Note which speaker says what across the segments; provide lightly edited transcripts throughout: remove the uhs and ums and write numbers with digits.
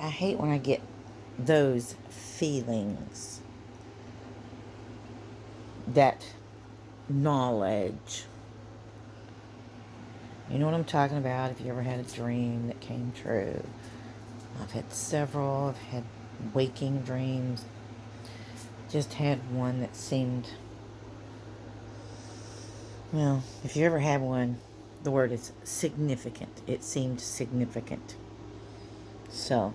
Speaker 1: I hate when I get those feelings, that knowledge. You know what I'm talking about? If you ever had a dream that came true. I've had several. I've had waking dreams. Just had one that seemed, well, if you ever had one, the word is significant. It seemed significant. So,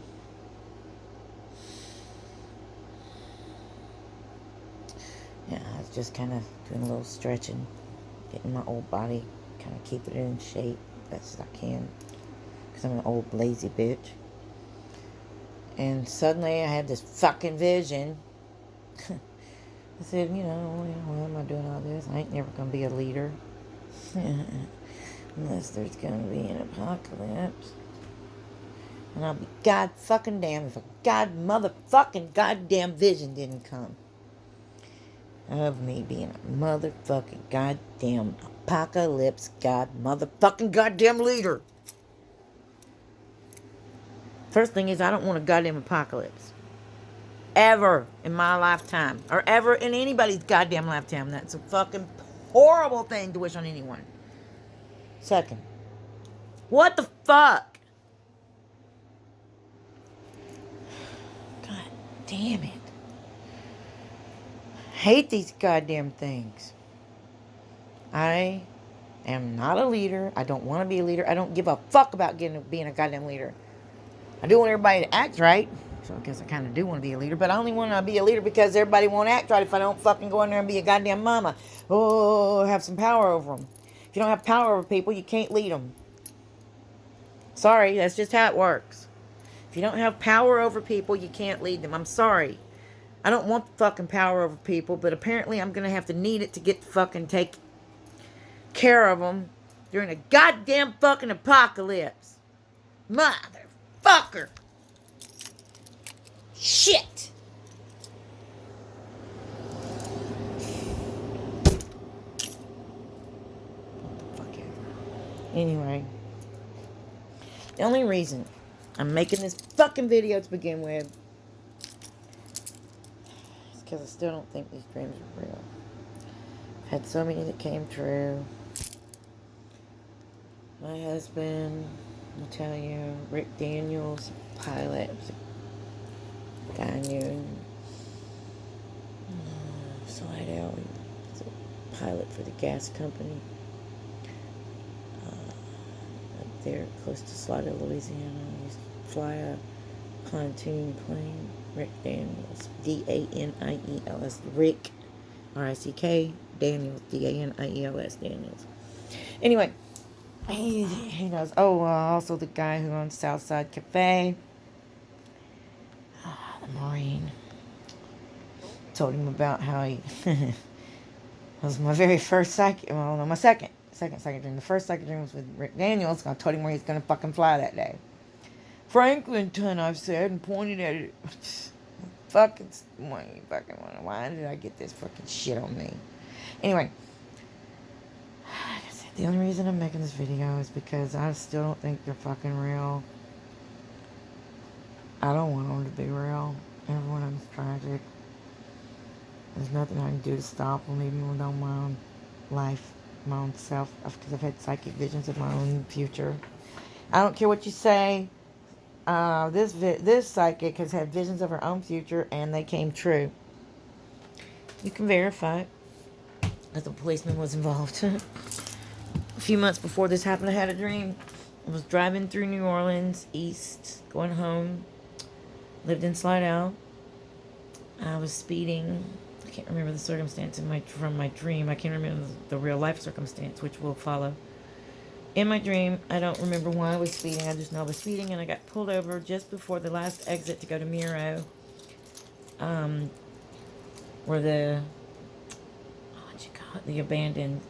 Speaker 1: yeah, I was just kind of doing a little stretching, getting my old body, kind of keeping it in shape best as I can, because I'm an old lazy bitch. And suddenly I had this fucking vision. I said, why am I doing all this? I ain't never going to be a leader. Unless there's going to be an apocalypse. And I'll be god fucking damn if a motherfucking goddamn vision didn't come. Of me being a motherfucking goddamn apocalypse motherfucking goddamn leader. First thing is, I don't want a goddamn apocalypse. Ever in my lifetime. Or ever in anybody's goddamn lifetime. That's a fucking horrible thing to wish on anyone. Second, what the fuck? God damn it. Hate these goddamn things. I am not a leader. I don't want to be a leader. I don't give a fuck about being a goddamn leader. I do want everybody to act right. So I guess I kind of do want to be a leader. But I only want to be a leader because everybody won't act right if I don't fucking go in there and be a goddamn mama. Oh, have some power over them. If you don't have power over people, you can't lead them. Sorry, that's just how it works. If you don't have power over people, you can't lead them. I'm sorry. I don't want the fucking power over people, but apparently I'm going to have to need it to get to fucking take care of them during a goddamn fucking apocalypse. Motherfucker. Shit. What the fuck ever. Anyway. The only reason I'm making this fucking video to begin with is because I still don't think these dreams are real. I've had so many that came true. My husband, I'll tell you, Rick Daniels, pilot, a guy I knew, Slidell, he was a pilot for the gas company up there close to Slidell, Louisiana. He used to fly a pontoon plane. Rick Daniels, D-A-N-I-E-L-S, Rick, R-I-C-K, Daniels, D-A-N-I-E-L-S, Daniels. Anyway, he knows. Oh, also the guy who owns Southside Cafe. The Marine. Told him about how he was my very first psychic. Well, no, my second dream. The first psychic dream was with Rick Daniels. I told him where he's gonna fucking fly that day. Franklinton, I've said, and pointed at it. Why did I get this fucking shit on me? Anyway. The only reason I'm making this video is because I still don't think they're fucking real. I don't want them to be real. Everyone is tragic. There's nothing I can do to stop them, even without my own life, my own self, because I've had psychic visions of my own future. I don't care what you say. This psychic has had visions of her own future, and they came true. You can verify it, that the policeman was involved. A few months before this happened, I had a dream. I was driving through New Orleans, east, going home. Lived in Slidell. I was speeding. I can't remember the circumstance from my dream. I can't remember the real life circumstance, which will follow. In my dream, I don't remember why I was speeding. I just know I was speeding, and I got pulled over just before the last exit to go to Miro. Where the abandoned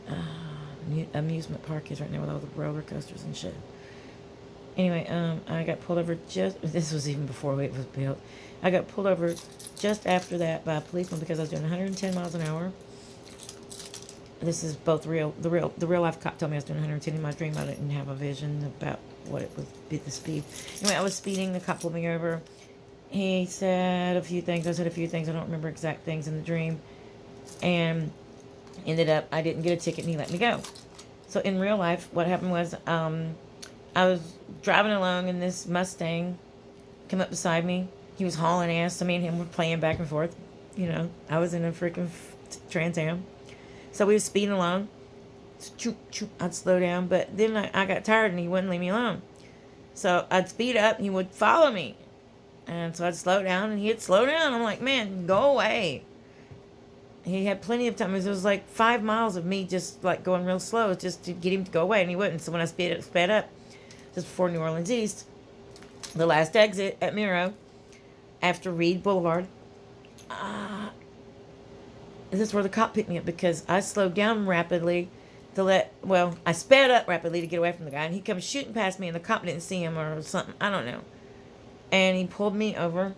Speaker 1: amusement park is right now with all the roller coasters and shit. Anyway, I got pulled over this was even before it was built. I got pulled over just after that by a policeman because I was doing 110 miles an hour. This is both real. The real life cop told me I was doing 110. In my dream, I didn't have a vision about what it was, the speed. Anyway, I was speeding. The cop pulled me over. He said a few things. I said a few things. I don't remember exact things in the dream. And ended up, I didn't get a ticket and he let me go. So in real life, what happened was I was driving along and this Mustang came up beside me. He was hauling ass. So me and him were playing back and forth. You know, I was in a freaking Trans Am. So we were speeding along. Choop, choop. I'd slow down. But then I got tired and he wouldn't leave me alone. So I'd speed up and he would follow me. And so I'd slow down and he'd slow down. I'm like, man, go away. He had plenty of time. It was like 5 miles of me just like going real slow just to get him to go away. And he wouldn't. So when I sped up just before New Orleans East, the last exit at Miro, after Reed Boulevard, this is where the cop picked me up because I slowed down rapidly I sped up rapidly to get away from the guy. And he comes shooting past me and the cop didn't see him or something. I don't know. And he pulled me over.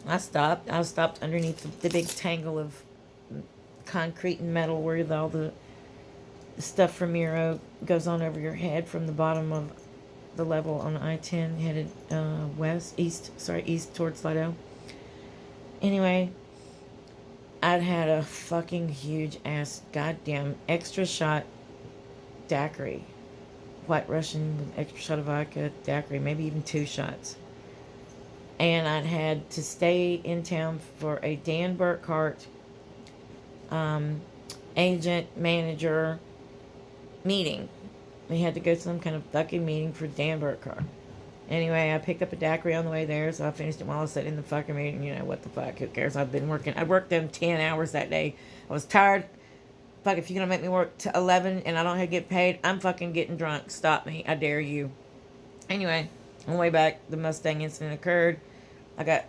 Speaker 1: I stopped. I was stopped underneath the big tangle of concrete and metal where all the stuff from Miro goes on over your head from the bottom of the level on I-10 headed east towards Slidell. Anyway, I'd had a fucking huge ass goddamn extra shot daiquiri. White Russian with extra shot of vodka, daiquiri, maybe even 2 shots. And I'd had to stay in town for a Dan Burkhart agent manager meeting. We had to go to some kind of fucking meeting for Dan Burkhart. Anyway, I picked up a daiquiri on the way there, so I finished it while I was sitting in the fucking meeting. You know, what the fuck, who cares? I worked them 10 hours that day. I was tired. Fuck, if you're gonna make me work to 11 and I don't have to get paid, I'm fucking getting drunk. Stop me. I dare you. Anyway, on the way back, the Mustang incident occurred. I got,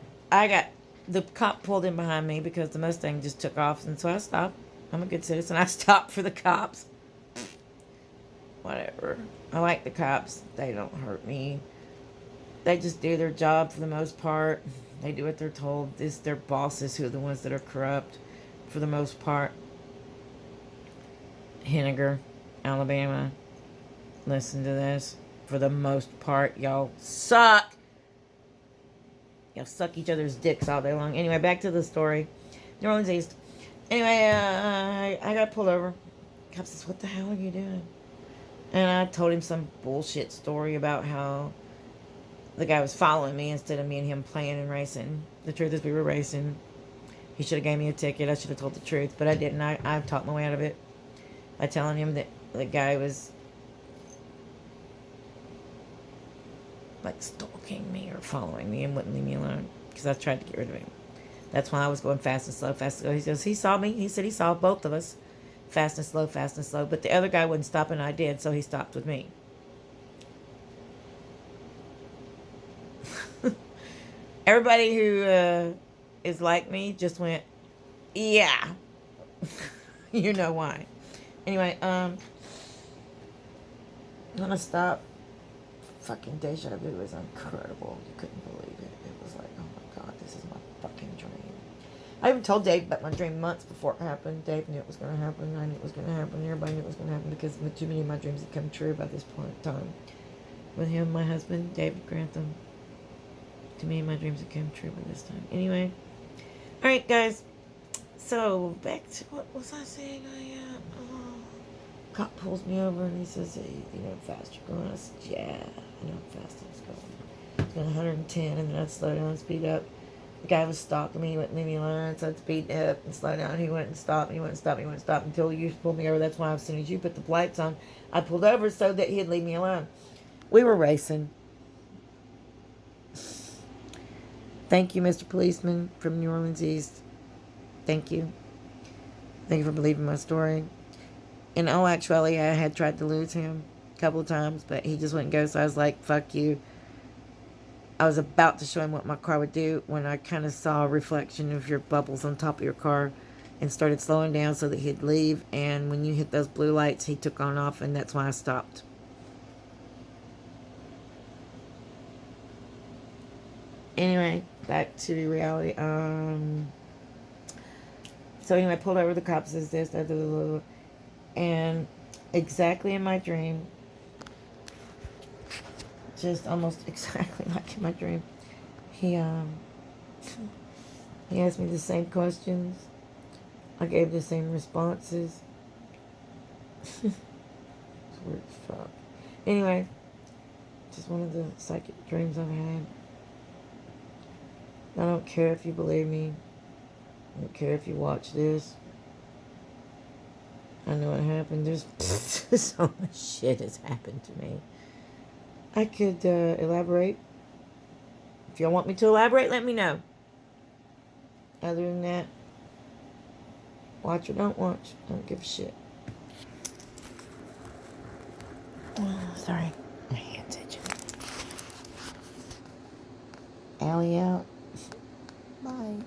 Speaker 1: the cop pulled in behind me because the Mustang just took off, and so I stopped. I'm a good citizen. I stopped for the cops. Whatever. I like the cops. They don't hurt me. They just do their job for the most part. They do what they're told. It's their bosses who are the ones that are corrupt for the most part. Henniger, Alabama. Listen to this. For the most part, y'all suck. Y'all suck each other's dicks all day long. Anyway, back to the story. New Orleans East. Anyway, I got pulled over. Cop says, "What the hell are you doing?" And I told him some bullshit story about how the guy was following me instead of me and him playing and racing. The truth is we were racing. He should have gave me a ticket. I should have told the truth, but I didn't. I've talked my way out of it by telling him that the guy was like stalking me or following me and wouldn't leave me alone because I tried to get rid of him. That's why I was going fast and slow, fast and slow. He goes, he saw me. He said he saw both of us. Fast and slow, fast and slow. But the other guy wouldn't stop and I did, so he stopped with me. Everybody who is like me just went, yeah. You know why. Anyway, when I stopped, fucking deja vu was incredible. You couldn't believe it. It was like, oh my God, this is my fucking dream. I even told Dave about my dream months before it happened. Dave knew it was going to happen. I knew it was going to happen. Everybody knew it was going to happen because too many of my dreams had come true by this point in time. With him, my husband, David Grantham. Too many of my dreams had come true by this time. Anyway. Alright, guys. So, back to what was I saying? Cop pulls me over and he says, "Hey, you know how fast you're going?" I said, "Yeah, I know how fast I was going. I was going 110 and then I'd slow down and speed up. The guy was stalking me. He wouldn't leave me alone. So I'd speed up and slow down. He wouldn't stop. He wouldn't stop. He wouldn't stop until you pulled me over. That's why as soon as you put the lights on, I pulled over so that he'd leave me alone." We were racing. Thank you, Mr. Policeman from New Orleans East. Thank you. Thank you for believing my story. In all actuality, I had tried to lose him a couple of times, but he just wouldn't go. So I was like, fuck you. I was about to show him what my car would do when I kind of saw a reflection of your bubbles on top of your car and started slowing down so that he'd leave. And when you hit those blue lights, he took on off, and that's why I stopped. Anyway, back to reality. So anyway, I pulled over. The cop says this, that, and exactly in my dream, just almost exactly like in my dream. He he asked me the same questions. I gave the same responses. It's weird as fuck. Anyway, just one of the psychic dreams I've had. I don't care if you believe me. I don't care if you watch this. I know what happened. There's so much shit has happened to me. I could elaborate. If y'all want me to elaborate, let me know. Other than that, watch or don't watch. I don't give a shit. Oh, sorry. My hand's itching. Allie out. Bye.